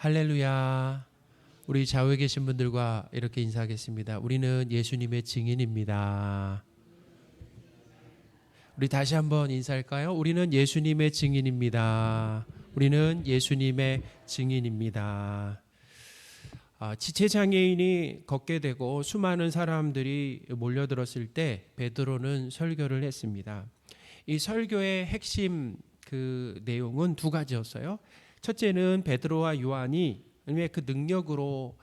할렐루야. 우리 좌우에 계신 분들과 이렇게 인사하겠습니다. 우리는 예수님의 증인입니다. 우리 다시 한번 인사할까요? 우리는 예수님의 증인입니다. 우리는 예수님의 증인입니다. 지체장애인이 걷게 되고 수많은 사람들이 몰려들었을 때 베드로는 설교를 했습니다. 이 설교의 핵심 그 내용은 두 가지였어요. 첫째는 베드로와 요한이 그 능력으로가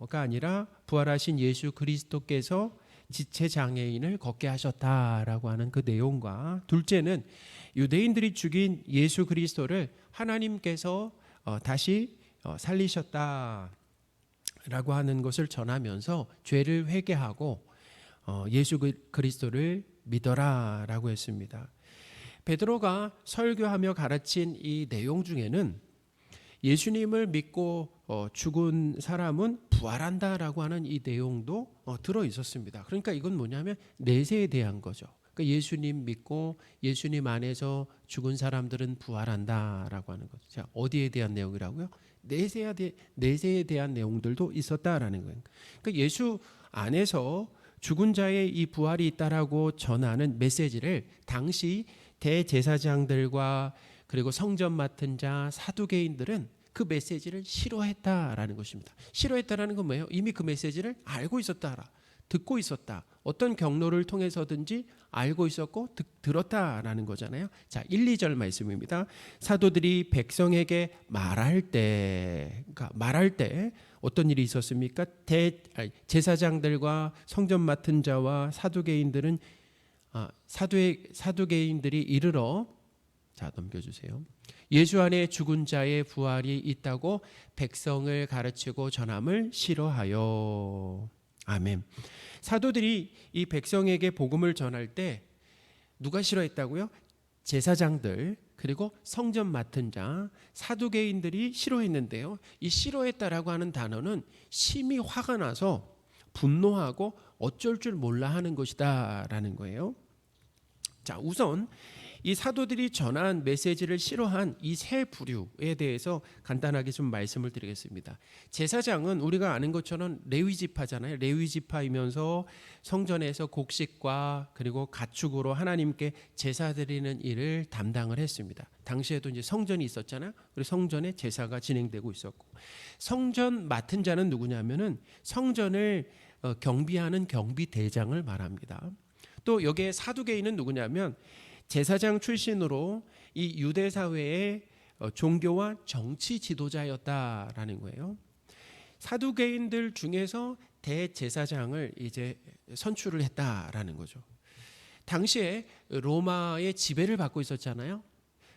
아니라 부활하신 예수 그리스도께서 지체장애인을 걷게 하셨다라고 하는 그 내용과, 둘째는 유대인들이 죽인 예수 그리스도를 하나님께서 다시 살리셨다라고 하는 것을 전하면서 죄를 회개하고 예수 그리스도를 믿어라라고 했습니다. 베드로가 설교하며 가르친 이 내용 중에는 예수님을 믿고 죽은 사람은 부활한다라고 하는 이 내용도 들어 있었습니다. 그러니까 이건 뭐냐면 내세에 대한 거죠. 그러니까 예수님 믿고 예수님 안에서 죽은 사람들은 부활한다라고 하는 거죠. 자, 어디에 대한 내용이라고요? 내세에 대한 내용들도 있었다라는 거예요. 그러니까 예수 안에서 죽은 자의 이 부활이 있다라고 전하는 메시지를 당시 대제사장들과 그리고 성전 맡은 자 사두개인들은 그 메시지를 싫어했다라는 것입니다. 싫어했다라는 건 뭐예요? 이미 그 메시지를 알고 있었다, 듣고 있었다. 어떤 경로를 통해서든지 알고 있었고 들었다라는 거잖아요. 자, 1, 2절 말씀입니다. 사도들이 백성에게 말할 때 어떤 일이 있었습니까? 제사장들과 성전 맡은 자와 사두개인들은 사두개인들이 이르러, 자 넘겨주세요. 예수 안에 죽은 자의 부활이 있다고 백성을 가르치고 전함을 싫어하여. 아멘. 사도들이 이 백성에게 복음을 전할 때 누가 싫어했다고요? 제사장들 그리고 성전 맡은 자 사두개인들이 싫어했는데요. 이 싫어했다라고 하는 단어는 심히 화가 나서 분노하고 어쩔 줄 몰라 하는 것이다 라는 거예요. 자, 우선 이 사도들이 전한 메시지를 싫어한 이 세 부류에 대해서 간단하게 좀 말씀을 드리겠습니다. 제사장은 우리가 아는 것처럼 레위 지파잖아요. 레위 지파이면서 성전에서 곡식과 그리고 가축으로 하나님께 제사 드리는 일을 담당을 했습니다. 당시에도 이제 성전이 있었잖아요. 그래서 성전에 제사가 진행되고 있었고, 성전 맡은 자는 누구냐면은 성전을 경비하는 경비대장을 말합니다. 또 여기에 사두개인은 누구냐면 제사장 출신으로 이 유대 사회의 종교와 정치 지도자였다라는 거예요. 사두개인들 중에서 대제사장을 이제 선출을 했다라는 거죠. 당시에 로마의 지배를 받고 있었잖아요.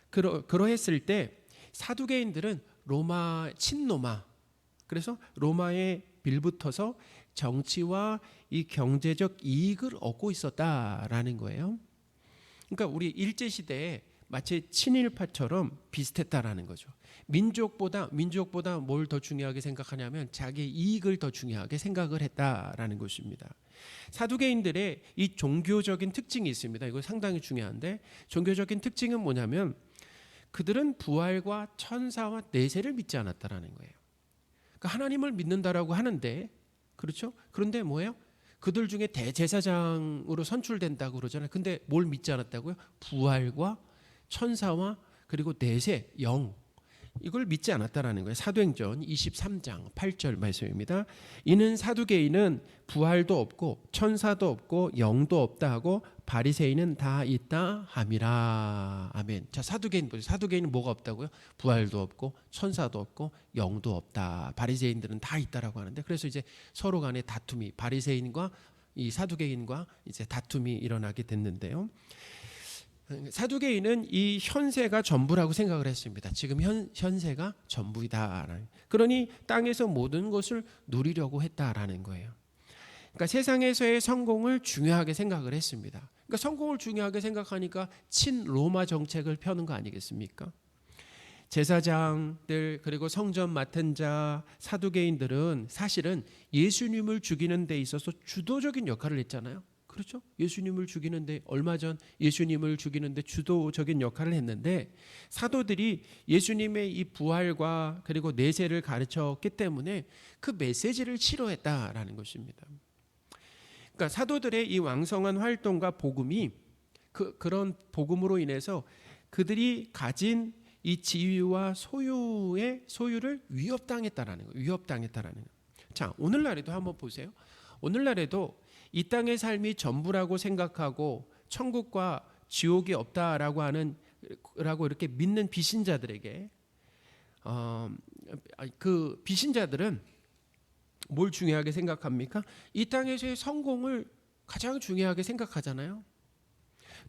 그러했을 때 사두개인들은 친로마, 그래서 로마에 빌붙어서 정치와 이 경제적 이익을 얻고 있었다라는 거예요. 그러니까 우리 일제시대에 마치 친일파처럼 비슷했다라는 거죠. 민족보다 뭘 더 중요하게 생각하냐면 자기 이익을 더 중요하게 생각을 했다라는 것입니다. 사두개인들의 이 종교적인 특징이 있습니다. 이거 상당히 중요한데, 종교적인 특징은 뭐냐면 그들은 부활과 천사와 내세를 믿지 않았다라는 거예요. 그러니까 하나님을 믿는다라고 하는데, 그렇죠? 그런데 뭐예요? 그들 중에 대제사장으로 선출된다고 그러잖아요. 근데 뭘 믿지 않았다고요? 부활과 천사와 그리고 내세, 영, 이걸 믿지 않았다라는 거예요. 사도행전 23장 8절 말씀입니다. 이는 사두개인은 부활도 없고 천사도 없고 영도 없다 하고 바리새인은 다 있다 함이라. 아멘. 자, 사두개인 보세요. 사두개인은 뭐가 없다고요? 부활도 없고 천사도 없고 영도 없다. 바리새인들은 다 있다라고 하는데, 그래서 이제 서로 간의 다툼이, 바리새인과 이 사두개인과 이제 다툼이 일어나게 됐는데요. 사두개인은 이 현세가 전부라고 생각을 했습니다. 지금 현세가 전부이다. 그러니 땅에서 모든 것을 누리려고 했다라는 거예요. 그러니까 세상에서의 성공을 중요하게 생각을 했습니다. 그러니까 성공을 중요하게 생각하니까 친로마 정책을 펴는 거 아니겠습니까? 제사장들 그리고 성전 맡은 자 사두개인들은 사실은 예수님을 죽이는 데 있어서 주도적인 역할을 했잖아요. 그렇죠? 예수님을 죽이는데, 얼마 전 예수님을 죽이는데 주도적인 역할을 했는데, 사도들이 예수님의 이 부활과 그리고 내세를 가르쳤기 때문에 그 메시지를 싫어했다라는 것입니다. 그러니까 사도들의 이 왕성한 활동과 복음이 그런 복음으로 인해서 그들이 가진 이 지위와 소유를 위협당했다라는 거예요. 위협당했다라는 거예요. 자, 오늘날에도 한번 보세요. 오늘날에도 이 땅의 삶이 전부라고 생각하고 천국과 지옥이 없다라고 라고 이렇게 믿는 비신자들에게 그 비신자들은 뭘 중요하게 생각합니까? 이 땅에서의 성공을 가장 중요하게 생각하잖아요.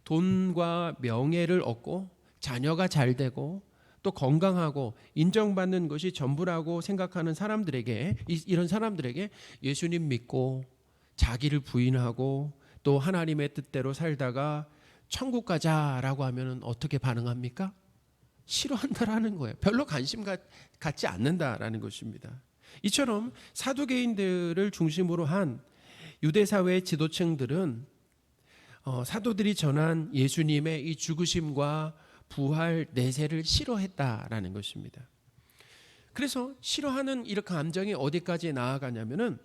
돈과 명예를 얻고 자녀가 잘 되고 또 건강하고 인정받는 것이 전부라고 생각하는 사람들에게, 이런 사람들에게 예수님 믿고 자기를 부인하고 또 하나님의 뜻대로 살다가 천국 가자라고 하면 어떻게 반응합니까? 싫어한다라는 거예요. 별로 관심 갖지 않는다라는 것입니다. 이처럼 사두개인들을 중심으로 한 유대 사회의 지도층들은 사도들이 전한 예수님의 이 죽으심과 부활 내세를 싫어했다라는 것입니다. 그래서 싫어하는 이 감정이 어디까지 나아가냐면은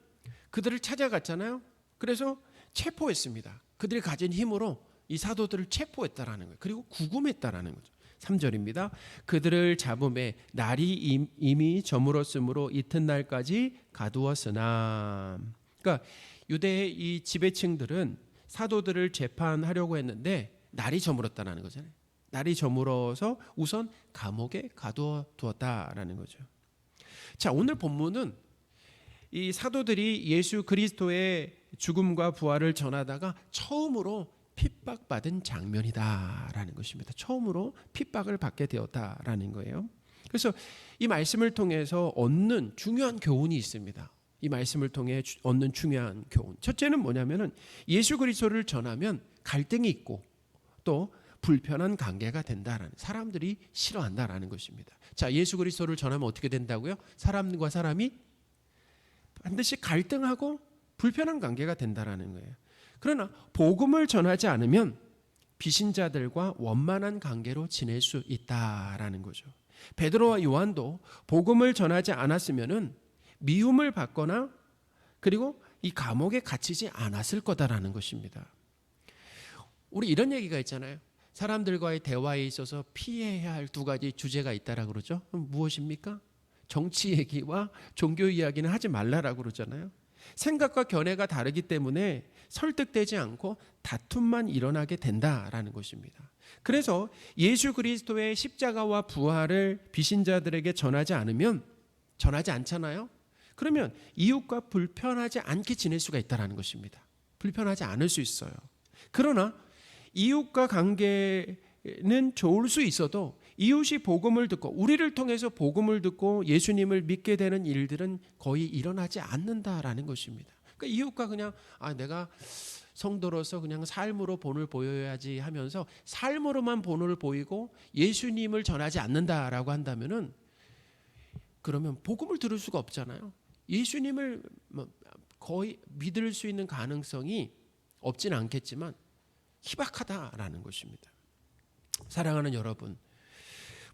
그들을 찾아갔잖아요. 그래서 체포했습니다. 그들이 가진 힘으로 이 사도들을 체포했다라는 거예요. 그리고 구금했다라는 거죠. 3절입니다. 그들을 잡음에 날이 이미 저물었으므로 이튿날까지 가두었으나. 그러니까 유대의 이 지배층들은 사도들을 재판하려고 했는데 날이 저물었다는 거잖아요. 날이 저물어서 우선 감옥에 가두어 두었다라는 거죠. 자, 오늘 본문은 이 사도들이 예수 그리스도의 죽음과 부활을 전하다가 처음으로 핍박받은 장면이다라는 것입니다. 처음으로 핍박을 받게 되었다라는 거예요. 그래서 이 말씀을 통해서 얻는 중요한 교훈이 있습니다. 이 말씀을 통해 얻는 중요한 교훈. 첫째는 뭐냐면은 예수 그리스도를 전하면 갈등이 있고 또 불편한 관계가 된다라는, 사람들이 싫어한다라는 것입니다. 자, 예수 그리스도를 전하면 어떻게 된다고요? 사람과 사람이 반드시 갈등하고 불편한 관계가 된다라는 거예요. 그러나 복음을 전하지 않으면 비신자들과 원만한 관계로 지낼 수 있다라는 거죠. 베드로와 요한도 복음을 전하지 않았으면은 미움을 받거나 그리고 이 감옥에 갇히지 않았을 거다라는 것입니다. 우리 이런 얘기가 있잖아요. 사람들과의 대화에 있어서 피해야 할 두 가지 주제가 있다라고 그러죠. 무엇입니까? 정치 얘기와 종교 이야기는 하지 말라라고 그러잖아요. 생각과 견해가 다르기 때문에 설득되지 않고 다툼만 일어나게 된다라는 것입니다. 그래서 예수 그리스도의 십자가와 부활을 비신자들에게 전하지 않잖아요. 그러면 이웃과 불편하지 않게 지낼 수가 있다는 것입니다. 불편하지 않을 수 있어요. 그러나 이웃과 관계는 좋을 수 있어도 이웃이 복음을 듣고 우리를 통해서 복음을 듣고 예수님을 믿게 되는 일들은 거의 일어나지 않는다라는 것입니다. 그러니까 이웃과 그냥 내가 성도로서 그냥 삶으로 본을 보여야지 하면서 삶으로만 본을 보이고 예수님을 전하지 않는다라고 한다면은 그러면 복음을 들을 수가 없잖아요. 예수님을 거의 믿을 수 있는 가능성이 없지는 않겠지만 희박하다라는 것입니다. 사랑하는 여러분,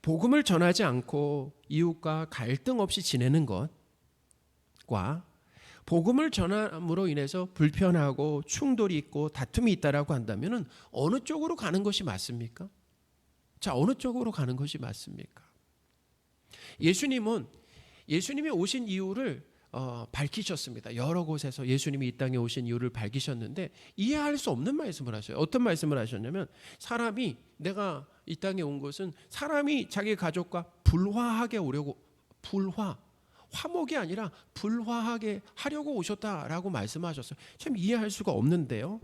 복음을 전하지 않고 이웃과 갈등 없이 지내는 것과 복음을 전함으로 인해서 불편하고 충돌이 있고 다툼이 있다라고 한다면 어느 쪽으로 가는 것이 맞습니까? 자, 어느 쪽으로 가는 것이 맞습니까? 예수님이 오신 이유를 밝히셨습니다. 여러 곳에서 예수님이 이 땅에 오신 이유를 밝히셨는데 이해할 수 없는 말씀을 하셔요. 어떤 말씀을 하셨냐면, 사람이, 내가 이 땅에 온 것은 사람이 자기 가족과 불화하게 오려고, 화목이 아니라 불화하게 하려고 오셨다라고 말씀하셨어요. 참 이해할 수가 없는데요.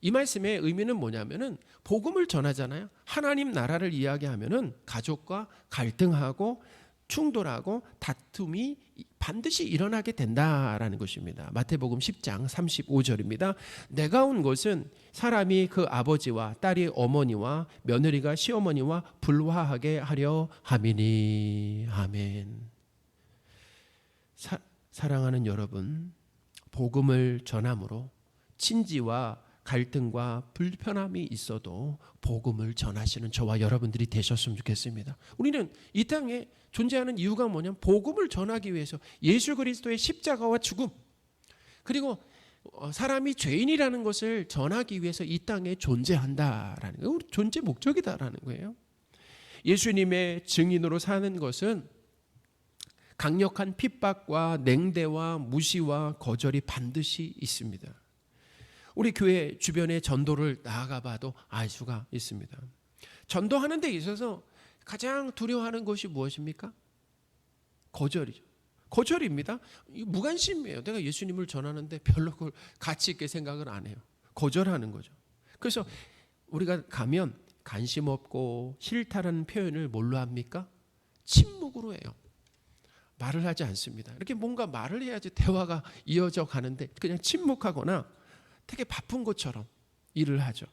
이 말씀의 의미는 뭐냐면은 복음을 전하잖아요. 하나님 나라를 이야기하면은 가족과 갈등하고 충돌하고 다툼이 반드시 일어나게 된다라는 것입니다. 마태복음 10장 35절입니다. 내가 온 것은 사람이 그 아버지와 딸이 어머니와 며느리가 시어머니와 불화하게 하려 함이니. 아멘. 사랑하는 여러분, 복음을 전함으로 친지와 갈등과 불편함이 있어도 복음을 전하시는 저와 여러분들이 되셨으면 좋겠습니다. 우리는 이 땅에 존재하는 이유가 뭐냐면 복음을 전하기 위해서 예수 그리스도의 십자가와 죽음, 그리고 사람이 죄인이라는 것을 전하기 위해서 이 땅에 존재한다라는 거예요. 우리 존재 목적이다라는 거예요. 예수님의 증인으로 사는 것은 강력한 핍박과 냉대와 무시와 거절이 반드시 있습니다. 우리 교회 주변의 전도를 나아가 봐도 알 수가 있습니다. 전도하는 데 있어서 가장 두려워하는 것이 무엇입니까? 거절이죠. 거절입니다. 무관심이에요. 내가 예수님을 전하는데 별로 그걸 가치 있게 생각을 안 해요. 거절하는 거죠. 그래서 우리가 가면 관심 없고 싫다라는 표현을 뭘로 합니까? 침묵으로 해요. 말을 하지 않습니다. 이렇게 뭔가 말을 해야지 대화가 이어져 가는데 그냥 침묵하거나 되게 바쁜 것처럼 일을 하죠.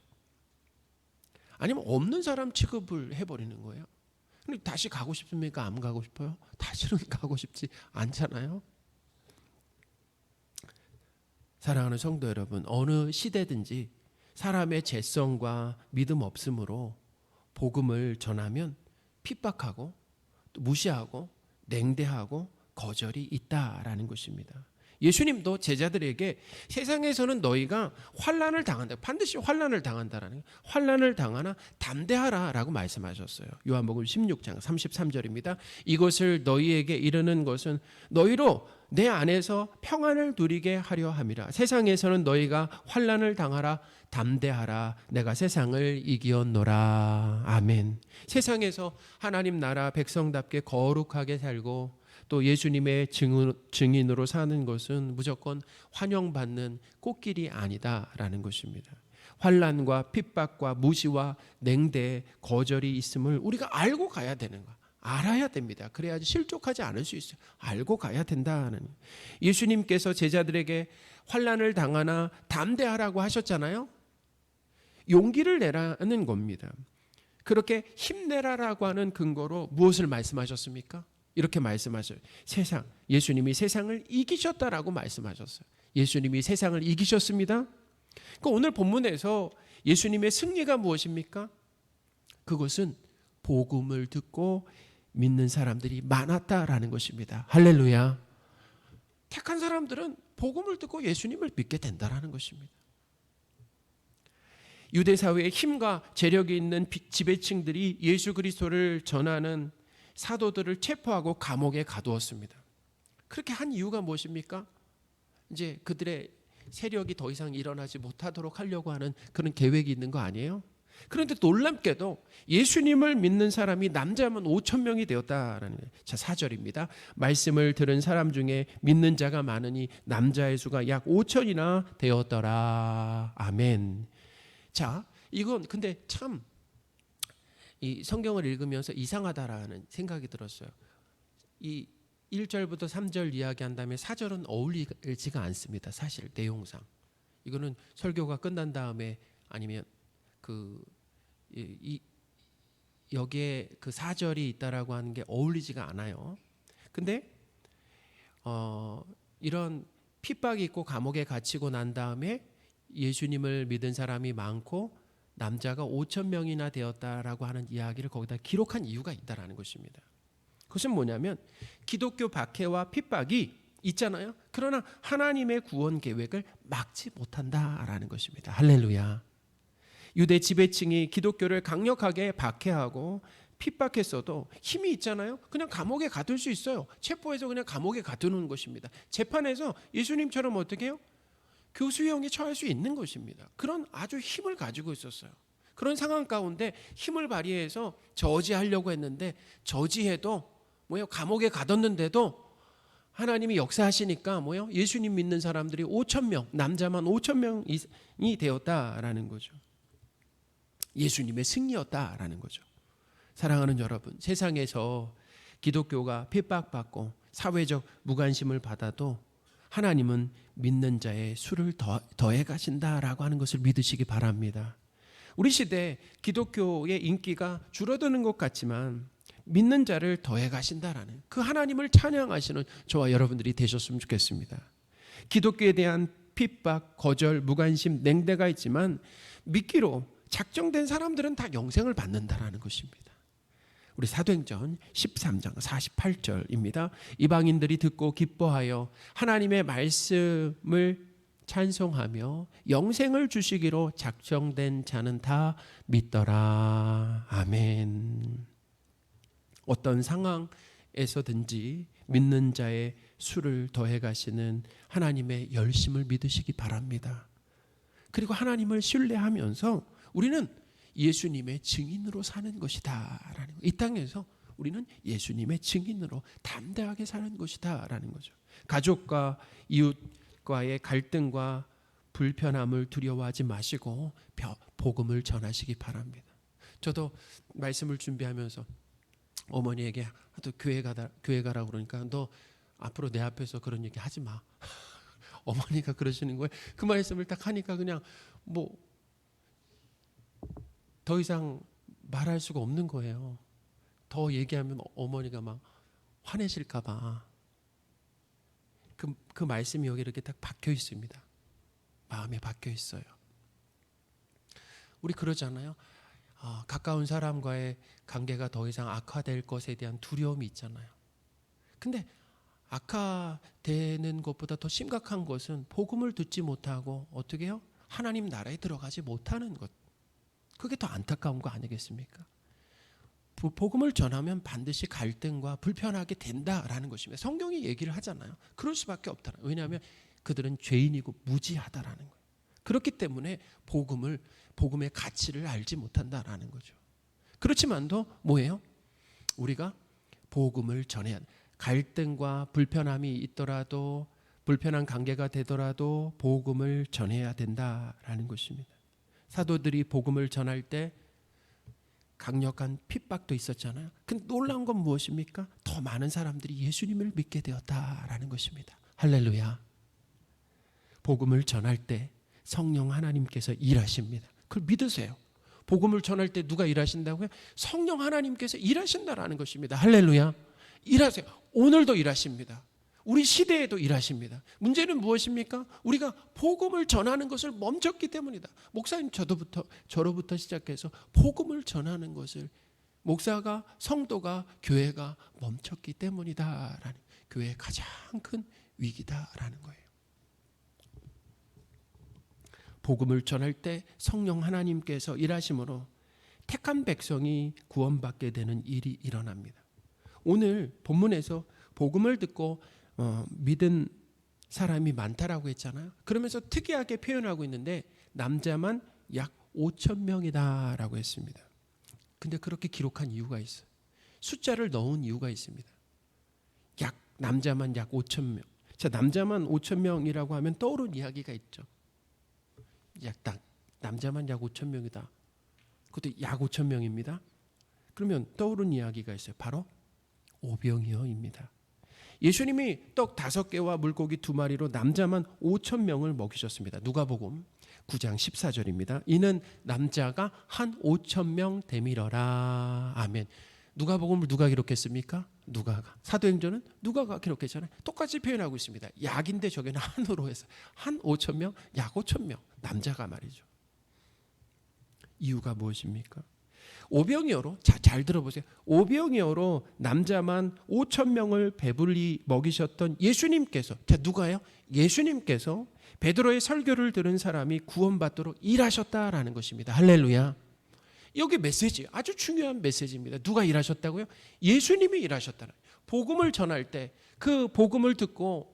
아니면 없는 사람 취급을 해버리는 거예요. 근데 다시 가고 싶습니까? 안 가고 싶어요? 다시는 가고 싶지 않잖아요. 사랑하는 성도 여러분, 어느 시대든지 사람의 죄성과 믿음 없음으로 복음을 전하면 핍박하고 또 무시하고 냉대하고 거절이 있다라는 것입니다. 예수님도 제자들에게 세상에서는 너희가 환난을 당한다. 반드시 환난을 당한다라는 거예요. 환난을 당하나 담대하라라고 말씀하셨어요. 요한복음 16장 33절입니다. 이것을 너희에게 이르는 것은 너희로 내 안에서 평안을 누리게 하려 함이라. 세상에서는 너희가 환난을 당하라 담대하라. 내가 세상을 이기었노라. 아멘. 세상에서 하나님 나라 백성답게 거룩하게 살고 또 예수님의 증인으로 사는 것은 무조건 환영받는 꽃길이 아니다라는 것입니다. 환난과 핍박과 무시와 냉대, 거절이 있음을 우리가 알고 가야 되는 거야. 알아야 됩니다. 그래야지 실족하지 않을 수 있어요. 알고 가야 된다는. 예수님께서 제자들에게 환난을 당하나 담대하라고 하셨잖아요. 용기를 내라는 겁니다. 그렇게 힘내라라고 하는 근거로 무엇을 말씀하셨습니까? 이렇게 말씀하셔요. 예수님이 세상을 이기셨다라고 말씀하셨어요. 예수님이 세상을 이기셨습니다. 그러니까 오늘 본문에서 예수님의 승리가 무엇입니까? 그것은 복음을 듣고 믿는 사람들이 많았다라는 것입니다. 할렐루야. 택한 사람들은 복음을 듣고 예수님을 믿게 된다라는 것입니다. 유대 사회에 힘과 재력이 있는 지배층들이 예수 그리스도를 전하는 사도들을 체포하고 감옥에 가두었습니다. 그렇게 한 이유가 무엇입니까? 이제 그들의 세력이 더 이상 일어나지 못하도록 하려고 하는 그런 계획이 있는 거 아니에요? 그런데 놀랍게도 예수님을 믿는 사람이 남자면 5천 명이 되었다라는 거예요. 자, 4절입니다. 말씀을 들은 사람 중에 믿는 자가 많으니 남자의 수가 약 5천이나 되었더라. 아멘. 자, 이건 근데 참 이 성경을 읽으면서 이상하다라는 생각이 들었어요. 이 1절부터 3절 이야기한 다음에 4절은 어울리지가 않습니다. 사실 내용상. 이거는 설교가 끝난 다음에 아니면 여기에 그 4절이 있다라고 하는 게 어울리지가 않아요. 근데 이런 핍박이 있고 감옥에 갇히고 난 다음에 예수님을 믿은 사람이 많고 남자가 5천 명이나 되었다라고 하는 이야기를 거기다 기록한 이유가 있다라는 것입니다. 그것은 뭐냐면 기독교 박해와 핍박이 있잖아요. 그러나 하나님의 구원 계획을 막지 못한다라는 것입니다. 할렐루야. 유대 지배층이 기독교를 강력하게 박해하고 핍박했어도 힘이 있잖아요. 그냥 감옥에 가둘 수 있어요. 체포해서 그냥 감옥에 가두는 것입니다. 재판에서 예수님처럼 어떻게 해요? 교수형에 처할 수 있는 것입니다. 그런 아주 힘을 가지고 있었어요. 그런 상황 가운데 힘을 발휘해서 저지하려고 했는데 저지해도 감옥에 가뒀는데도 하나님이 역사하시니까 예수님 믿는 사람들이 5천 명, 남자만 5천 명이 되었다라는 거죠. 예수님의 승리였다라는 거죠. 사랑하는 여러분, 세상에서 기독교가 핍박받고 사회적 무관심을 받아도 하나님은 믿는 자의 수를 더해 가신다라고 하는 것을 믿으시기 바랍니다. 우리 시대 기독교의 인기가 줄어드는 것 같지만 믿는 자를 더해 가신다라는 그 하나님을 찬양하시는 저와 여러분들이 되셨으면 좋겠습니다. 기독교에 대한 핍박, 거절, 무관심, 냉대가 있지만 믿기로 작정된 사람들은 다 영생을 받는다라는 것입니다. 우리 사도행전 13장 48절입니다. 이방인들이 듣고 기뻐하여 하나님의 말씀을 찬송하며 영생을 주시기로 작정된 자는 다 믿더라. 아멘. 어떤 상황에서든지 믿는 자의 수를 더해 가시는 하나님의 열심을 믿으시기 바랍니다. 그리고 하나님을 신뢰하면서 우리는 예수님의 증인으로 사는 것이다 라는 거. 이 땅에서 우리는 예수님의 증인으로 담대하게 사는 것이다 라는 거죠. 가족과 이웃과의 갈등과 불편함을 두려워하지 마시고 복음을 전하시기 바랍니다. 저도 말씀을 준비하면서 어머니에게 또 교회 가라고 그러니까 너 앞으로 내 앞에서 그런 얘기 하지 마. 어머니가 그러시는 거예요. 그 말씀을 딱 하니까 그냥 뭐 더 이상 말할 수가 없는 거예요. 더 얘기하면 어머니가 막 화내실까 봐. 그 말씀이 여기 이렇게 딱 박혀 있습니다. 마음에 박혀 있어요. 우리 그러잖아요. 가까운 사람과의 관계가 더 이상 악화될 것에 대한 두려움이 있잖아요. 근데 악화되는 것보다 더 심각한 것은 복음을 듣지 못하고 어떻게 해요? 하나님 나라에 들어가지 못하는 것. 그게 더 안타까운 거 아니겠습니까? 복음을 전하면 반드시 갈등과 불편하게 된다라는 것입니다. 성경이 얘기를 하잖아요. 그럴 수밖에 없다. 왜냐하면 그들은 죄인이고 무지하다라는 거예요. 그렇기 때문에 복음의 가치를 알지 못한다라는 거죠. 그렇지만도 뭐예요? 우리가 복음을 전해야 돼. 갈등과 불편함이 있더라도 불편한 관계가 되더라도 복음을 전해야 된다라는 것입니다. 사도들이 복음을 전할 때 강력한 핍박도 있었잖아요. 근데 놀라운 건 무엇입니까? 더 많은 사람들이 예수님을 믿게 되었다라는 것입니다. 할렐루야. 복음을 전할 때 성령 하나님께서 일하십니다. 그걸 믿으세요. 복음을 전할 때 누가 일하신다고요? 성령 하나님께서 일하신다라는 것입니다. 할렐루야. 일하세요. 오늘도 일하십니다. 우리 시대에도 일하십니다. 문제는 무엇입니까? 우리가 복음을 전하는 것을 멈췄기 때문이다. 목사님 저로부터 시작해서 복음을 전하는 것을 목사가, 성도가, 교회가 멈췄기 때문이다라는, 교회의 가장 큰 위기다라는 거예요. 복음을 전할 때 성령 하나님께서 일하심으로 택한 백성이 구원받게 되는 일이 일어납니다. 오늘 본문에서 복음을 듣고 믿은 사람이 많다라고 했잖아요. 그러면서 특이하게 표현하고 있는데 남자만 약 5천 명이다라고 했습니다. 근데 그렇게 기록한 이유가 있어요. 숫자를 넣은 이유가 있습니다. 남자만 약 5천 명. 자, 남자만 5천 명이라고 하면 떠오르는 이야기가 있죠. 남자만 약 5천 명이다. 그것도 약 5천 명입니다. 그러면 떠오르는 이야기가 있어요. 바로 오병이어입니다. 예수님이 떡 5개와 물고기 2마리로 남자만 5천 명을 먹이셨습니다. 누가복음 9장 14절입니다. 이는 남자가 한 5천 명 되밀어라. 아멘. 누가복음을 누가 기록했습니까? 누가가. 사도행전은 누가가 기록했잖아요. 똑같이 표현하고 있습니다. 약인데 저게는 한으로 해서 한 5천 명, 약 5천 명. 남자가 말이죠. 이유가 무엇입니까? 오병이어로, 잘 들어보세요. 오병이어로 남자만 5천 명을 배불리 먹이셨던 예수님께서, 누가요? 예수님께서 베드로의 설교를 들은 사람이 구원받도록 일하셨다라는 것입니다. 할렐루야. 여기 메시지, 아주 중요한 메시지입니다. 누가 일하셨다고요? 예수님이 일하셨다는. 복음을 전할 때 그 복음을 듣고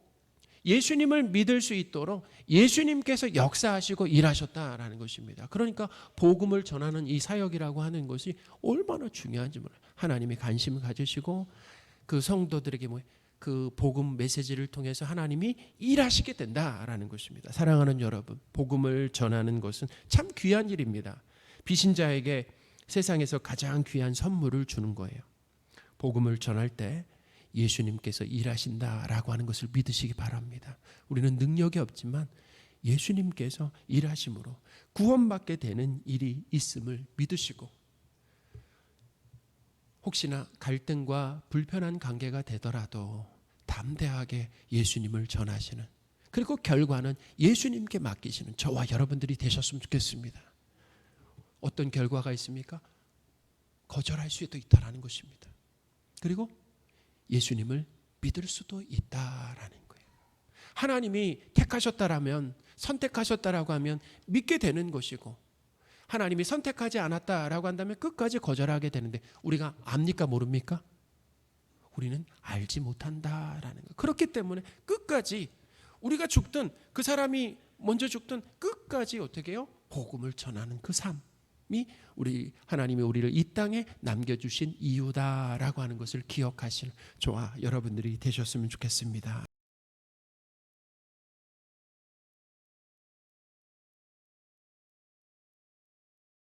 예수님을 믿을 수 있도록 예수님께서 역사하시고 일하셨다라는 것입니다. 그러니까 복음을 전하는 이 사역이라고 하는 것이 얼마나 중요한지 몰라요. 하나님이 관심을 가지시고 그 성도들에게 그 복음 메시지를 통해서 하나님이 일하시게 된다라는 것입니다. 사랑하는 여러분, 복음을 전하는 것은 참 귀한 일입니다. 비신자에게 세상에서 가장 귀한 선물을 주는 거예요. 복음을 전할 때 예수님께서 일하신다라고 하는 것을 믿으시기 바랍니다. 우리는 능력이 없지만 예수님께서 일하심으로 구원받게 되는 일이 있음을 믿으시고, 혹시나 갈등과 불편한 관계가 되더라도 담대하게 예수님을 전하시는, 그리고 결과는 예수님께 맡기시는 저와 여러분들이 되셨으면 좋겠습니다. 어떤 결과가 있습니까? 거절할 수도 있다라는 것입니다. 그리고 예수님을 믿을 수도 있다라는 거예요. 하나님이 택하셨다라면, 선택하셨다라고 하면 믿게 되는 것이고, 하나님이 선택하지 않았다라고 한다면 끝까지 거절하게 되는데, 우리가 압니까 모릅니까? 우리는 알지 못한다라는 거예요. 그렇기 때문에 끝까지 우리가 죽든 그 사람이 먼저 죽든 끝까지 어떻게 해요? 복음을 전하는 그 삶이 우리 하나님이 우리를 이 땅에 남겨주신 이유다라고 하는 것을 기억하실 저와 여러분들이 되셨으면 좋겠습니다.